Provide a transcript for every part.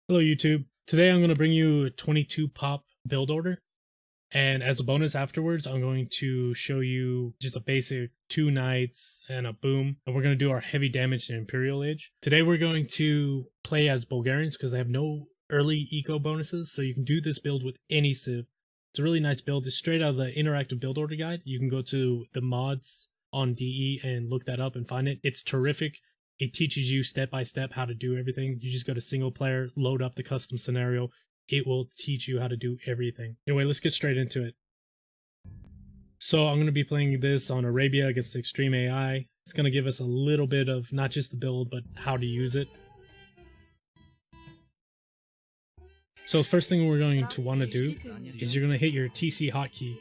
Hello YouTube. Today I'm going to bring you a 22 pop build order, and as a bonus afterwards I'm going to show you just a basic 2 knights and a boom, and we're going to do our heavy damage in Imperial Age. Today we're going to play as Bulgarians because they have no early eco bonuses, so you can do this build with any civ. It's a really nice build. It's straight out of the interactive build order guide. You can go to the mods on DE and look that up and find it. It's terrific. It teaches you step by step how to do everything. You just go to single player, load up the custom scenario. It will teach you how to do everything. Anyway, let's get straight into it. So I'm going to be playing this on Arabia against Extreme AI. It's going to give us a little bit of not just the build, but how to use it. So the first thing we're going to want to do is you're going to hit your TC hotkey.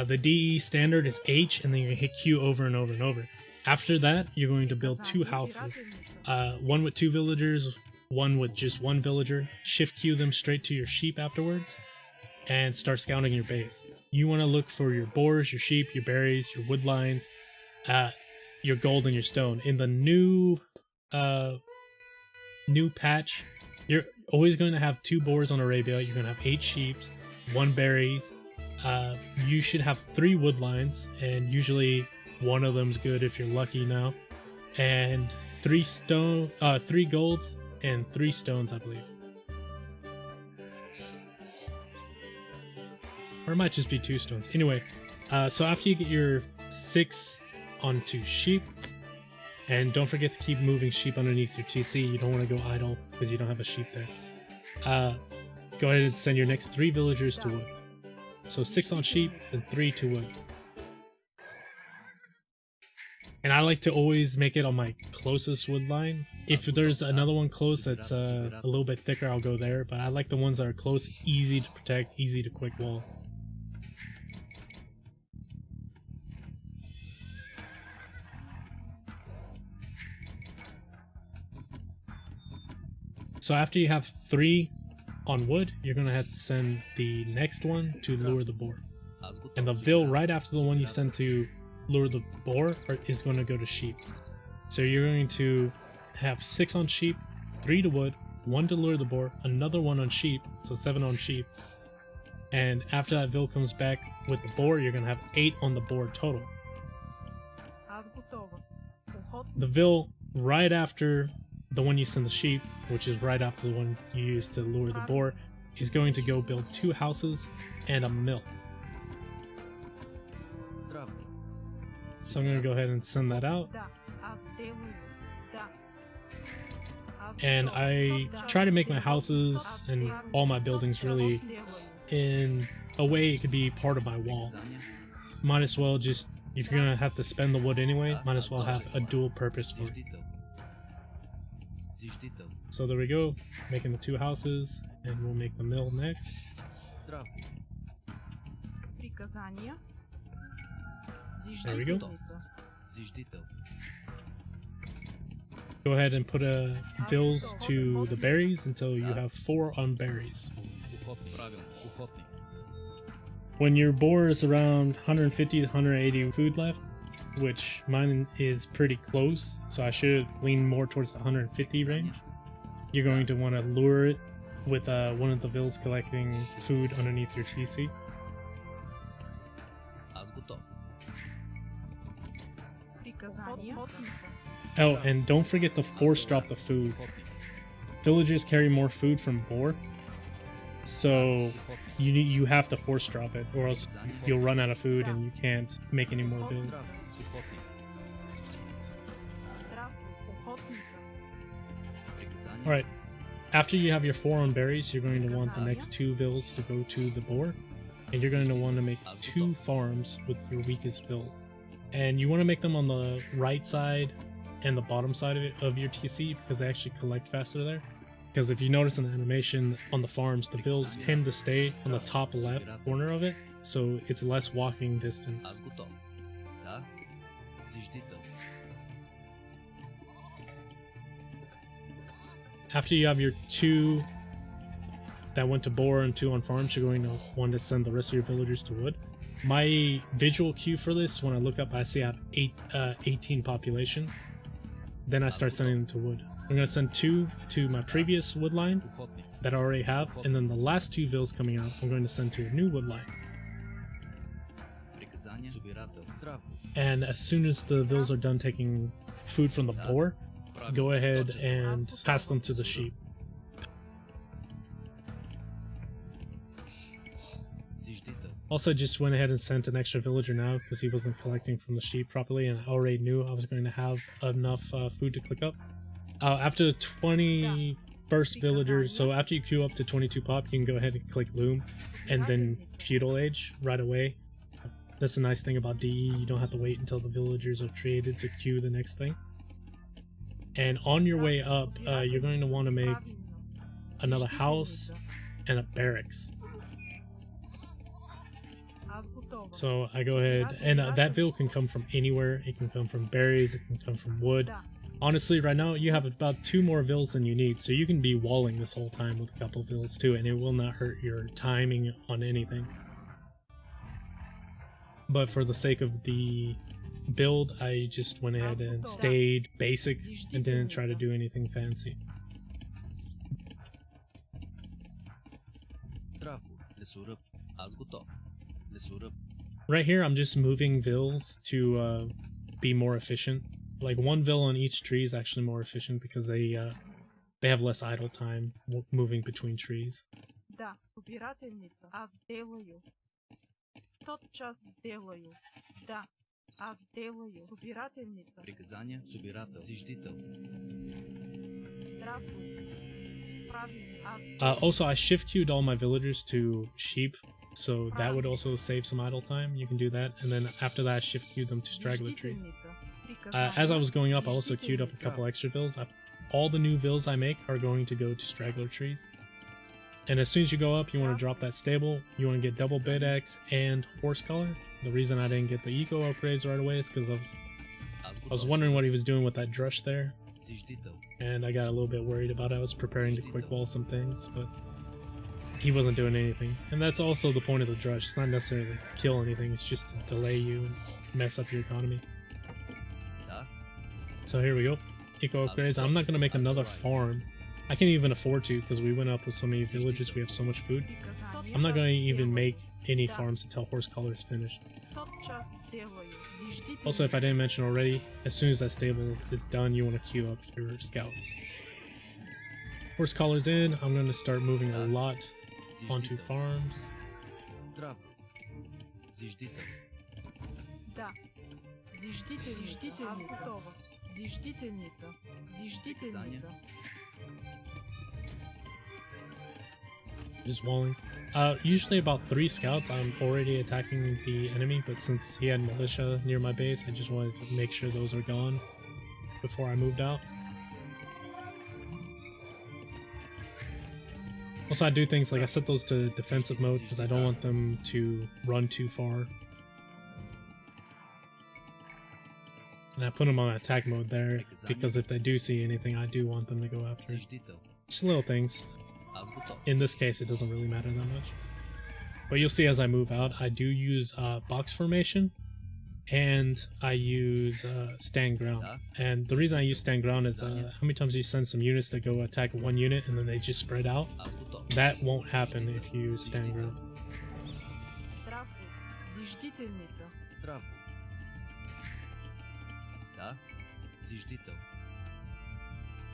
The DE standard is H, and then you're going to hit Q over and over and over. After that, you're going to build 2 houses, one with 2 villagers, one with just 1 villager. Shift Q them straight to your sheep afterwards, and start scouting your base. You want to look for your boars, your sheep, your berries, your woodlines, your gold, and your stone. In the new patch, you're always going to have 2 boars on Arabia. You're going to have 8 sheep, 1 berries. You should have 3 woodlines, and usually one of them's good if you're lucky now, and 3 golds and 3 stones, I believe, or it might just be 2 stones. Anyway, so after you get your 6 onto sheep, and don't forget to keep moving sheep underneath your TC. You don't want to go idle because you don't have a sheep there. Go ahead and send your next 3 villagers to wood. So 6 on sheep and 3 to wood. And I like to always make it on my closest wood line. If there's another one close that's a little bit thicker, I'll go there. But I like the ones that are close, easy to protect, easy to quick wall. So after you have 3 on wood, you're going to have to send the next one to lure the boar. And the vill right after the one you send to lure the boar is going to go to sheep. So you're going to have 6 on sheep, 3 to wood, 1 to lure the boar, another 1 on sheep, so 7 on sheep. And after that vill comes back with the boar, you're going to have 8 on the boar total. The vill right after the one you send the sheep, which is right after the one you use to lure the boar, is going to go build 2 houses and a mill. So I'm going to go ahead and send that out. And I try to make my houses and all my buildings really in a way it could be part of my wall. Might as well just, if you're going to have to spend the wood anyway, might as well have a dual purpose for it. So there we go, making the 2 houses, and we'll make the mill next. There we go. Go ahead and put a Vills to the berries until you have 4 on berries. When your boar is around 150 to 180 food left, which mine is pretty close, so I should lean more towards the 150 range, you're going to want to lure it with one of the Vills collecting food underneath your TC. Oh, and don't forget to force drop the food. Villagers carry more food from boar, so you have to force drop it, or else you'll run out of food and you can't make any more builds. Alright, after you have your 4 on berries, you're going to want the next 2 Vills to go to the boar, and you're going to want to make 2 farms with your weakest Vills. And you want to make them on the right side and the bottom side of your TC, because they actually collect faster there. Because if you notice in the animation on the farms, the Vills tend to stay on the top left corner of it, so it's less walking distance. After you have your 2 that went to boar and 2 on farms, you're going to want to send the rest of your villagers to wood. My visual cue for this, when I look up, I see I have 18 population. Then I start sending them to wood. I'm going to send 2 to my previous woodline that I already have, and then the last 2 vills coming out, I'm going to send to a new woodline. And as soon as the vills are done taking food from the boar, go ahead and pass them to the sheep. Also, just went ahead and sent an extra villager now because he wasn't collecting from the sheep properly, and I already knew I was going to have enough food to click up. After the 21st villager, so after you queue up to 22 pop, you can go ahead and click loom, and then feudal age right away. That's the nice thing about DE, you don't have to wait until the villagers are created to queue the next thing. And on your way up, you're going to want to make another house and a barracks. So I go ahead, and that vill can come from anywhere. It can come from berries, it can come from wood. Honestly, right now you have about 2 more vills than you need, so you can be walling this whole time with a couple of vills too, and it will not hurt your timing on anything. But for the sake of the build, I just went ahead and stayed basic and didn't try to do anything fancy. Right here, I'm just moving vills to be more efficient. Like 1 vill on each tree is actually more efficient because they have less idle time moving between trees. Also, I shift queued all my villagers to sheep, so that would also save some idle time. You can do that, and then after that, I shift queued them to straggler trees. As I was going up, I also queued up a couple extra vills. All the new vills I make are going to go to straggler trees. And as soon as you go up, you want to drop that stable. You want to get double bed X and horse color. The reason I didn't get the eco upgrades right away is because I was wondering what he was doing with that drush there, and I got a little bit worried about it. I was preparing to quick wall some things, but he wasn't doing anything. And that's also the point of the drush. It's not necessarily to kill anything, it's just to delay you and mess up your economy. So here we go. Eco upgrades. I'm not going to make another farm. I can't even afford to because we went up with so many villages, we have so much food. I'm not going to even make any farms until horse color is finished. Also, if I didn't mention already, as soon as that stable is done, you want to queue up your scouts. Horse collar's in, I'm going to start moving a lot onto farms. Just walling. Usually about 3 scouts, I'm already attacking the enemy, but since he had militia near my base, I just wanted to make sure those are gone before I moved out. Also, I do things like I set those to defensive mode because I don't want them to run too far. And I put them on attack mode there because if they do see anything, I do want them to go after. Just little things. In this case, it doesn't really matter that much. But you'll see as I move out, I do use box formation, and I use stand ground. And the reason I use stand ground is how many times you send some units that go attack 1 unit and then they just spread out? That won't happen if you use stand ground.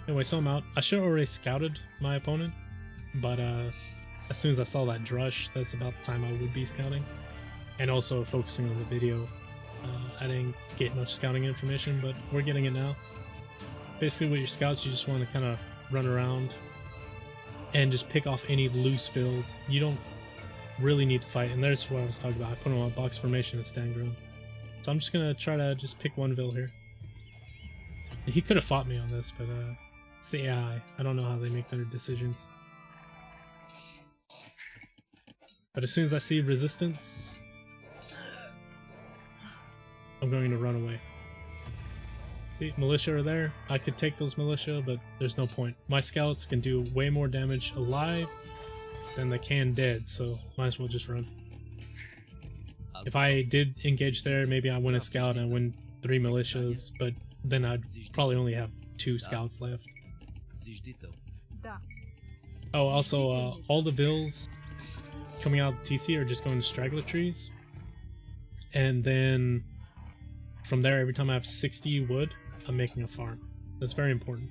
Anyway, so I'm out. I should have already scouted my opponent, but as soon as I saw that drush, that's about the time I would be scouting. And also focusing on the video. I didn't get much scouting information, but we're getting it now. Basically with your scouts, you just want to kind of run around and just pick off any loose fills. You don't really need to fight, and there's what I was talking about. I put them on box formation and stand ground. So I'm just going to try to just pick 1 vill here. He could have fought me on this, but it's the AI. I don't know how they make their decisions. But as soon as I see resistance, I'm going to run away. See, militia are there. I could take those militia, but there's no point. My scouts can do way more damage alive than they can dead, so might as well just run. If I did engage there, maybe I win a scout and I win 3 militias, but then I'd probably only have 2 scouts left. Oh, also, all the vills coming out of TC are just going to straggler trees. And then from there, every time I have 60 wood, I'm making a farm. That's very important.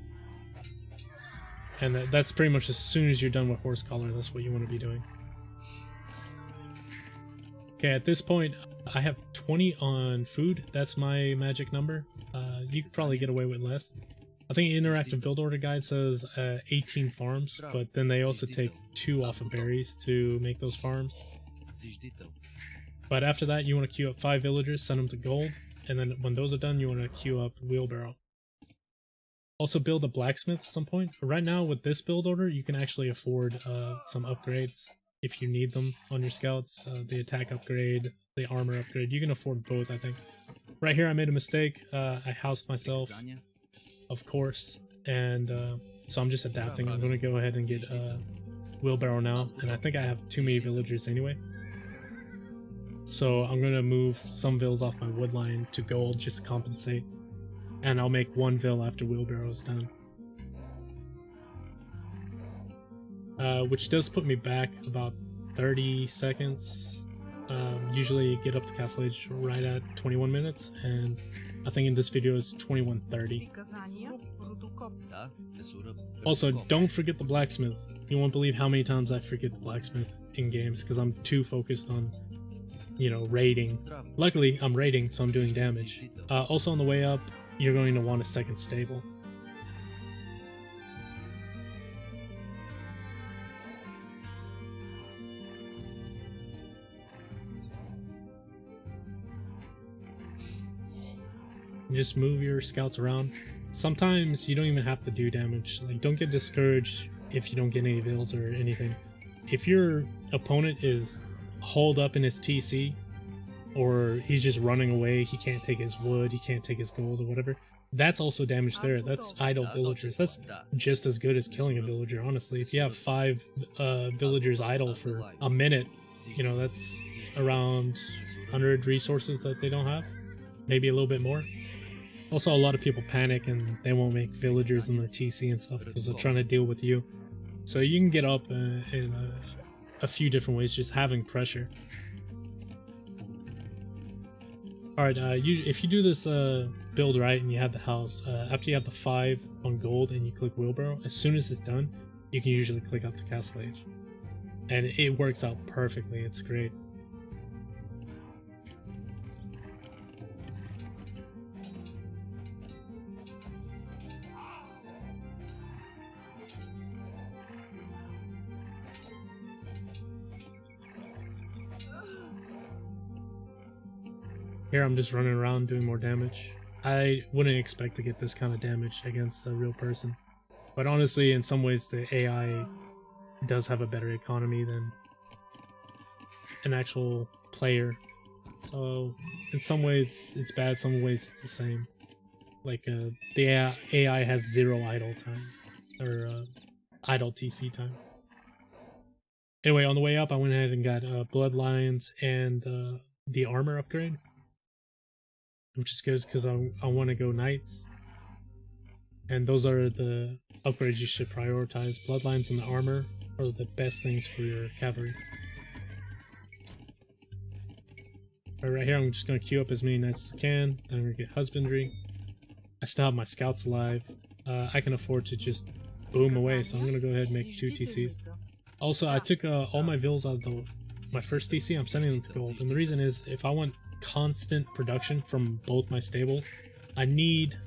And that's pretty much as soon as you're done with horse collar, that's what you want to be doing. Okay, at this point, I have 20 on food. That's my magic number. You could probably get away with less. I think Interactive Build Order Guide says 18 farms, but then they also take 2 off of berries to make those farms. But after that, you want to queue up 5 villagers, send them to gold, and then when those are done, you want to queue up wheelbarrow. Also build a blacksmith at some point. Right now, with this build order, you can actually afford some upgrades if you need them on your scouts. The attack upgrade, the armor upgrade, you can afford both, I think. Right here, I made a mistake. I housed myself, of course, and so I'm just adapting. I'm going to go ahead and get wheelbarrow now, and I think I have too many villagers anyway. So I'm going to move some vills off my wood line to gold just to compensate, and I'll make 1 vill after wheelbarrow is done. Which does put me back about 30 seconds. Usually get up to castle age right at 21 minutes, and I think in this video is 21:30. Also, don't forget the blacksmith. You won't believe how many times I forget the blacksmith in games because I'm too focused on, you know, raiding. Luckily, I'm raiding, so I'm doing damage. Also on the way up, you're going to want a second stable. Just move your scouts around. Sometimes you don't even have to do damage. Like, don't get discouraged if you don't get any vills or anything. If your opponent is holed up in his TC, or he's just running away, he can't take his wood, he can't take his gold or whatever, that's also damage there. That's idle villagers. That's just as good as killing a villager, honestly. If you have 5 villagers idle for a minute, you know, that's around 100 resources that they don't have, maybe a little bit more. Also, a lot of people panic and they won't make villagers in their TC and stuff because they're trying to deal with you. So you can get up in a few different ways, just having pressure. Alright, if you do this build right and you have the house, after you have the 5 on gold and you click wheelbarrow, as soon as it's done, you can usually click up to castle age. And it works out perfectly, it's great. Here I'm just running around doing more damage. I wouldn't expect to get this kind of damage against a real person. But honestly, in some ways the AI does have a better economy than an actual player. So in some ways it's bad, some ways it's the same. Like the AI has 0 idle time, or idle TC time. Anyway, on the way up I went ahead and got bloodlines and the armor upgrade, which is good because I want to go knights, and those are the upgrades you should prioritize. Bloodlines and the armor are the best things for your cavalry. Right here I'm just going to queue up as many knights as I can, then I'm going to get husbandry. I still have my scouts alive. I can afford to just boom away, so I'm going to go ahead and make 2 TCs. Also, I took all my vills out of my first TC, I'm sending them to gold, and the reason is if I want constant production from both my stables, I need,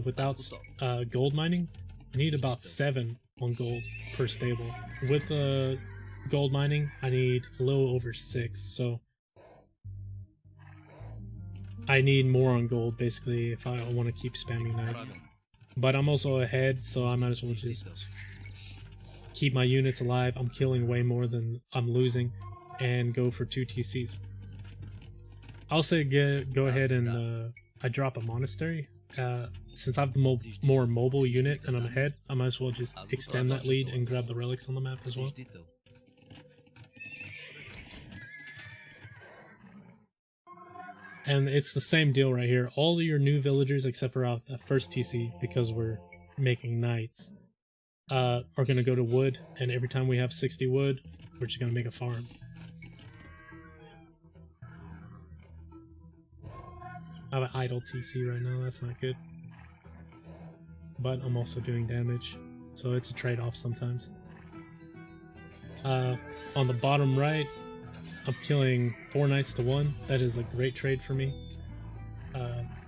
without gold mining, I need about 7 on gold per stable. With gold mining, I need a little over 6, so I need more on gold basically if I want to keep spamming knights. But I'm also ahead, so I might as well just keep my units alive. I'm killing way more than I'm losing, and go for 2 TCs. I'll say go ahead and I drop a monastery. Since I have the more mobile unit and I'm ahead, I might as well just extend that lead and grab the relics on the map as well. And it's the same deal right here. All of your new villagers except for the first TC, because we're making knights, are gonna go to wood, and every time we have 60 wood, we're just gonna make a farm. I have an idle TC right now, that's not good. But I'm also doing damage, so it's a trade-off sometimes. On the bottom right, I'm killing 4 knights to 1. That is a great trade for me.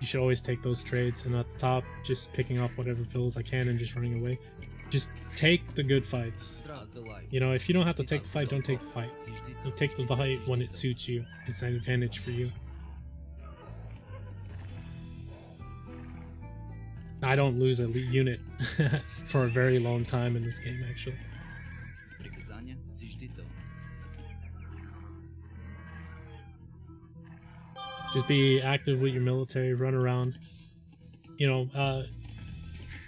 You should always take those trades, and at the top, just picking off whatever vills I can and just running away. Just take the good fights. You know, if you don't have to take the fight, don't take the fight. You take the fight when it suits you. It's an advantage for you. I don't lose a unit for a very long time in this game, actually. Just be active with your military, run around. You know,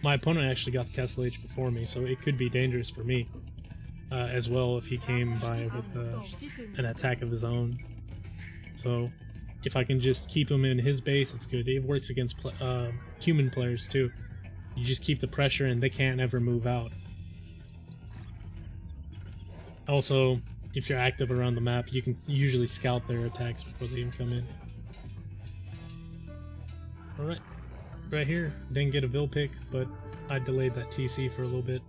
my opponent actually got the Castle Age before me, so it could be dangerous for me as well if he came by with an attack of his own. So if I can just keep him in his base, it's good. It works against human players too. You just keep the pressure and they can't ever move out. Also, if you're active around the map, you can usually scout their attacks before they even come in. Alright, right here, didn't get a Vill pick, but I delayed that TC for a little bit.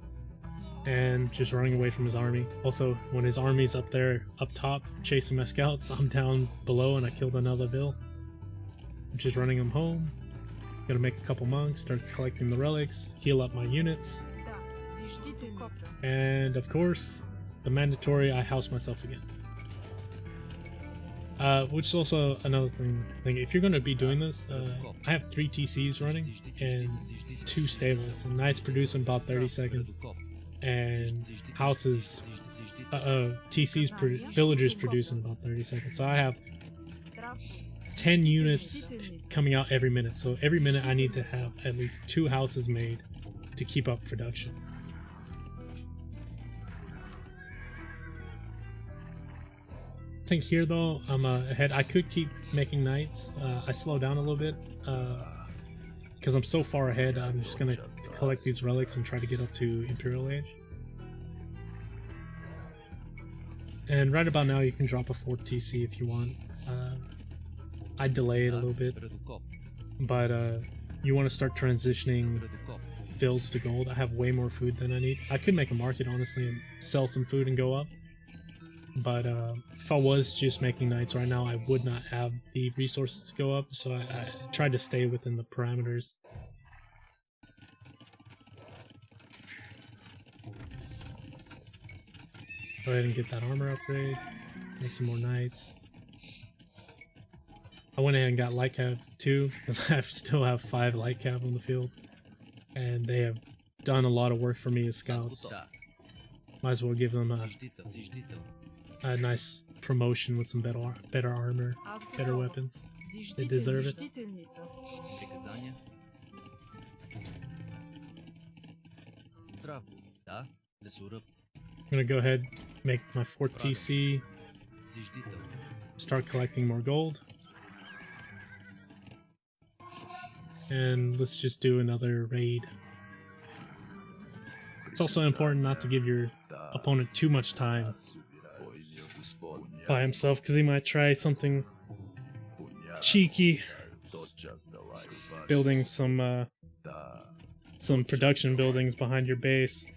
And just running away from his army. Also, when his army's up there, up top, chasing my scouts, I'm down below and I killed another Vill. I'm just running him home. Gonna make a couple monks, start collecting the relics, heal up my units. And of course, the mandatory, I house myself again. Which is also another thing. If you're going to be doing this, I have 3 TCs running and 2 stables. And knights produce in about 30 seconds. And houses, villagers produce in about 30 seconds. So I have 10 units coming out every minute. So every minute I need to have at least 2 houses made to keep up production. I think here though, I'm ahead. I could keep making knights. I slow down a little bit because I'm so far ahead. I'm just gonna collect these relics and try to get up to Imperial Age. And right about now you can drop a 4th TC if you want. I delay it a little bit, but you want to start transitioning Vills to gold. I have way more food than I need. I could make a market honestly and sell some food and go up. But if I was just making knights right now, I would not have the resources to go up, so I tried to stay within the parameters. Go ahead and get that armor upgrade, make some more knights. I went ahead and got light cav too, because I still have 5 light cav on the field, and they have done a lot of work for me as scouts. Might as well give them a nice promotion with some better armor, better weapons. They deserve it. I'm gonna go ahead, make my 4th TC, start collecting more gold, and let's just do another raid. It's also important not to give your opponent too much time by himself, because he might try something cheeky, building some production buildings behind your base.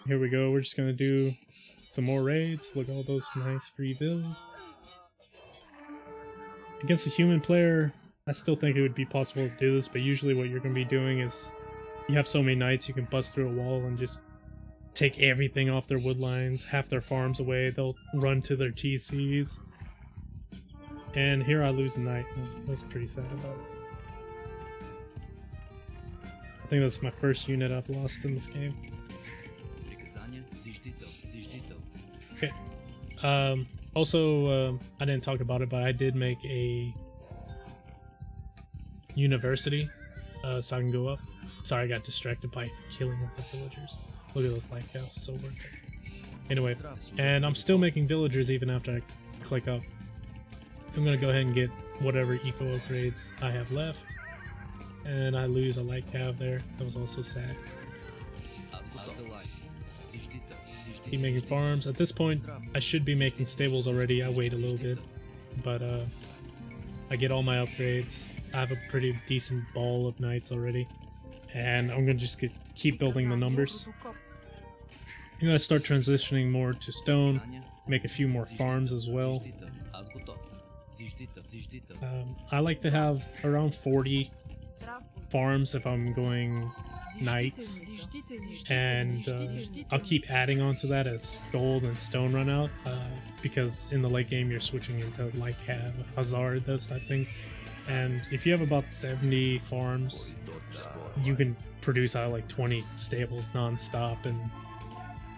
Here we go, we're just gonna do some more raids. Look at all those nice free Vills. Against a human player, I still think it would be possible to do this, but usually what you're going to be doing is you have so many knights you can bust through a wall and just take everything off their woodlines, half their farms away, they'll run to their TCs. And here I lose a knight. I was pretty sad about it. I think that's my first unit I've lost in this game. Okay. Also, I didn't talk about it, but I did make a university, so I can go up. Sorry, I got distracted by the killing of the villagers. Look at those light caps, so worth it. Anyway, and I'm still making villagers even after I click up. I'm gonna go ahead and get whatever eco upgrades I have left. And I lose a light cav there. That was also sad. Keep making farms. At this point, I should be making stables already. I wait a little bit. But I get all my upgrades. I have a pretty decent ball of knights already. And I'm gonna just keep building the numbers. I'm gonna start transitioning more to stone. Make a few more farms as well. I like to have around 40 farms if I'm going knights, and I'll keep adding on to that as gold and stone run out, because in the late game you're switching into light cav, hazard, those type things. And if you have about 70 farms, you can produce out like 20 stables non-stop and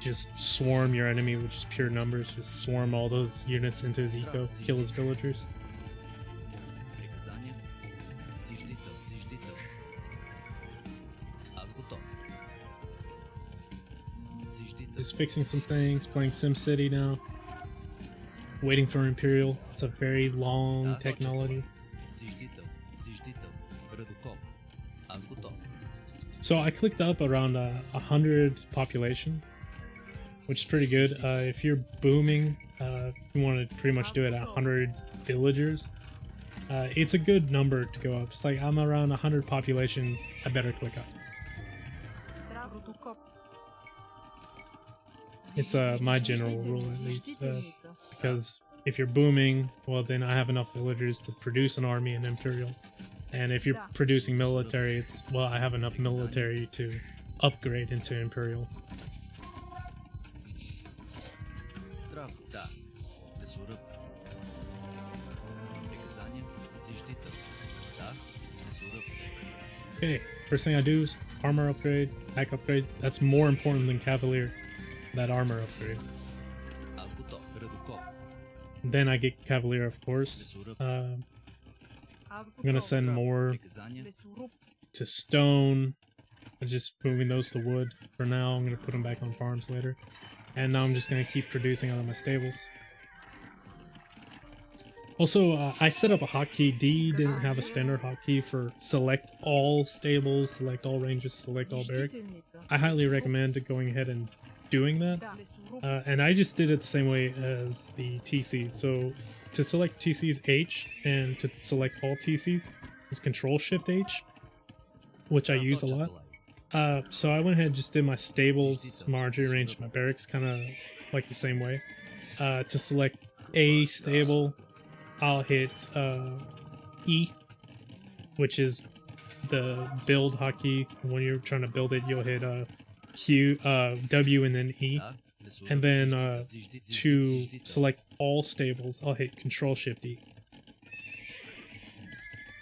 just swarm your enemy with just pure numbers. Just swarm all those units into his eco, kill his villagers. Just fixing some things, playing SimCity now. Waiting for Imperial. It's a very long technology. So I clicked up around 100 population, which is pretty good. If you're booming, you want to pretty much do it at 100 villagers. It's a good number to go up. It's like I'm around 100 population, I better click up. It's my general rule at least, because if you're booming, well then I have enough villagers to produce an army in Imperial. And if you're producing military, it's, well, I have enough military to upgrade into Imperial. Okay, first thing I do is armor upgrade, attack upgrade. That's more important than Cavalier, that armor upgrade. Then I get Cavalier, of course. I'm gonna send more to stone. I'm just moving those to wood for now. I'm gonna put them back on farms later. And now I'm just gonna keep producing out of my stables. Also, I set up a hotkey. D didn't have a standard hotkey for select all stables, select all ranges, select all barracks. I highly recommend going ahead and doing that. And I just did it the same way as the TCs. So to select TCs, H, and to select all TCs is Control-Shift-H, which I use a lot. So I went ahead and just did my stables, my archery range, my barracks, kind of like the same way. To select a stable, I'll hit E, which is the build hotkey. When you're trying to build it, you'll hit Q, W, and then E. And then to select all stables, I'll hit Control-Shift-E.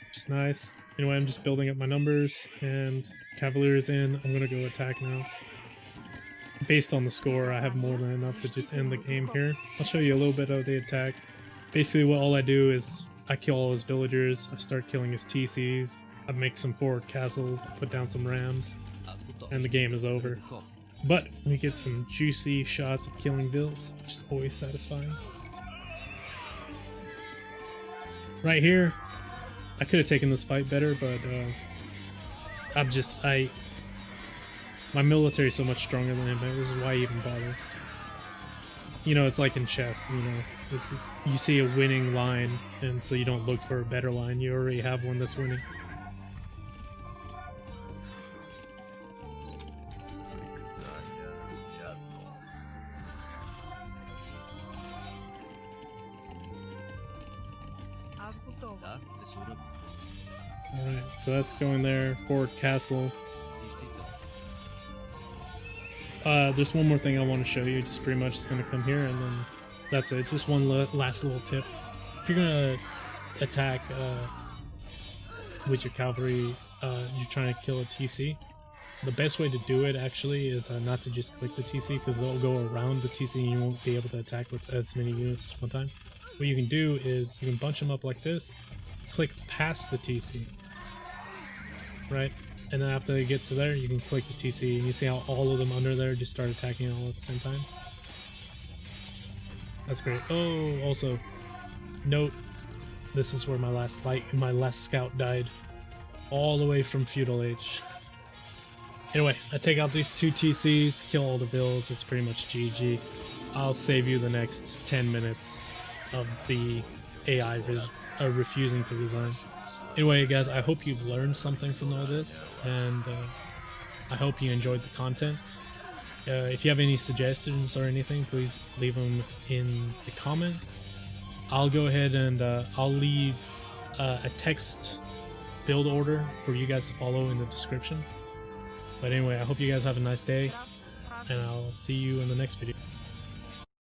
Which is nice. Anyway, I'm just building up my numbers, and Cavalier is in. I'm gonna go attack now. Based on the score, I have more than enough to just end the game here. I'll show you a little bit of the attack. Basically, what all I do is I kill all his villagers, I start killing his TCs, I make some forward castles, put down some rams, and the game is over. But we get some juicy shots of killing Vills, which is always satisfying. Right here, I could have taken this fight better, but my military is so much stronger than him. This is why even bother. You know, it's like in chess. You know, you see a winning line, and so you don't look for a better line. You already have one that's winning. Alright, so that's going there. Forward castle. There's one more thing I want to show you. Just pretty much it's going to come here, and then that's it. Just one last little tip. If you're going to attack with your cavalry, you're trying to kill a TC, the best way to do it actually is not to just click the TC, because they'll go around the TC and you won't be able to attack with as many units at one time. What you can do is you can bunch them up like this, click past the TC, right? And then after they get to there, you can click the TC, and you see how all of them under there just start attacking all at the same time. That's great. Oh, also, note, this is where my last scout died. All the way from feudal age. Anyway, I take out these 2 TCs, kill all the Vills, it's pretty much GG. I'll save you the next 10 minutes of the AI refusing to resign. Anyway, guys, I hope you've learned something from all this, and I hope you enjoyed the content. If you have any suggestions or anything, please leave them in the comments. I'll go ahead and I'll leave a text build order for you guys to follow in the description. But anyway, I hope you guys have a nice day, and I'll see you in the next video.